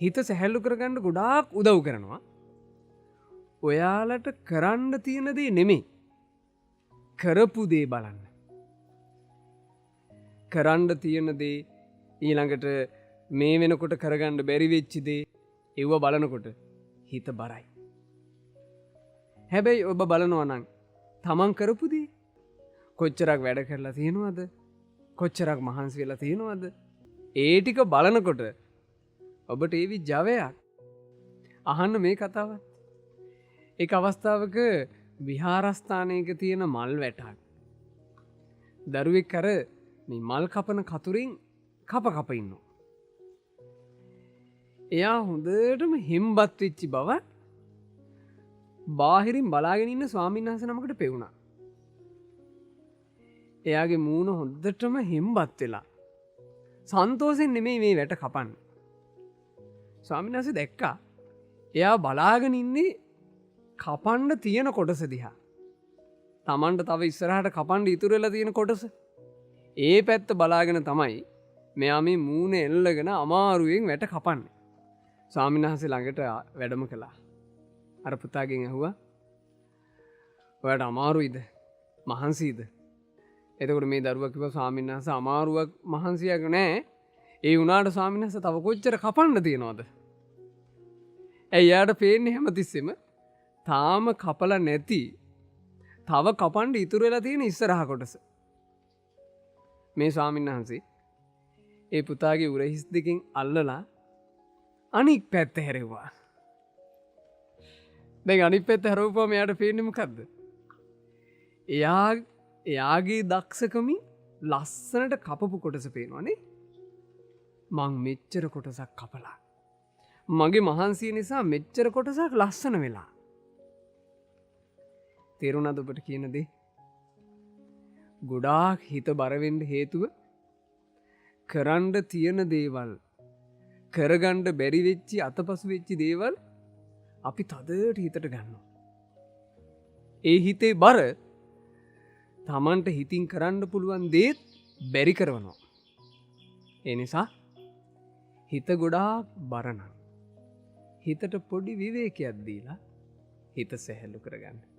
හිත සැහැල්ලු කරගන්න ගොඩාක් උදව් කරනවා. ඔයාලට කරන්න තියෙන දේ නෙමෙයි. කරපු දේ බලන්න. කරන්න තියෙන දේ ඊළඟට මේ වෙනකොට කරගන්න බැරි වෙච්ච දේ ඒව බලනකොට හිත බරයි. හැබැයි ඔබ බලනවා නම් තමන් කරපු දේ කොච්චරක් වැඩ කරලා තියෙනවද? කොච්චරක් මහන්සි වෙලා තියෙනවද? ඒ ටික බලනකොට ඔබට ඒවි ජවයක්. අහන්න මේ කතාව. එක අවස්ථාවක විහාරස්ථානයක තියෙන මල් වැටක්. දරුවෙක් කර මේ මල් කපන කතුරින් කප ඉන්නවා. එයා හොඳටම හිම්බත් වෙච්චි බව බාහිරින් බලාගෙන ඉන්න ස්වාමීන් වහන්සේ නමකට පෙවුණා. එයාගේ මූණ හොඳටම හිම්බත් වෙලා සන්තෝෂෙන් නෙමෙයි මේ වැට කපන්නේ. ස්වාමීන් වහන්සේ දැක්කා එයා බලාගෙන ඉන්නේ කපන්න තියෙන කොටස දිහා. Tamanට තව ඉස්සරහට කපන්න ඉතුරු වෙලා තියෙන කොටස. ඒ පැත්ත බලාගෙන තමයි මෙයා මේ මූණ එල්ලගෙන අමාරුවෙන් වැට කපන්නේ. ස්වාමීන් වහන්සේ ළඟට වැඩම කළා. අර පුතාගෙන් ඇහුවා ඔයාට අමාරුයිද? මහන්සියිද? එතකොට මේ දරුවා කිව්වා ස්වාමීන් වහන්සේ අමාරුවක් මහන්සියක් නෑ. ඒ වුණාට ස්වාමීන් වහන්සේ තව කොච්චර කපන්න තියෙනවද? ඇයි යාට පේන්නේ හැමතිස්සෙම තාම කපලා නැති තව කපන්න ඉතුරු වෙලා තියෙන ඉස්සරහ කොටස. මේ ස්වාමීන් වහන්සේ ඒ පුතාගේ උරහිස් දෙකෙන් අල්ලලා අනික් පැත්ත හැරෙව්වා. දැන් අනික් පැත්ත හැරවුවාම එයාට පේන්නේ මොකද්ද? එයාගේ දක්ෂකමින් ලස්සනට කපපු කොටස පේනවනේ. මං මෙච්චර කොටසක් කපලා. මගේ මහන්සිය නිසා මෙච්චර කොටසක් ලස්සන වෙලා. තේරුණාද ඔබට කියන දේ? ගොඩාක් හිත බර වෙන්න හේතුව කරන්න තියෙන දේවල් කරගන්න බැරි වෙච්චි අතපසු වෙච්චි දේවල් අපි තදට හිතට ගන්නවා. ඒ හිතේ බර තමන්ට හිතින් කරන්න පුළුවන් දේත් බැරි කරනවා. ඒ නිසා හිත ගොඩාක් බර නම් හිතට පොඩි විවේකයක් දීලා හිත සැහැල්ලු කරගන්න.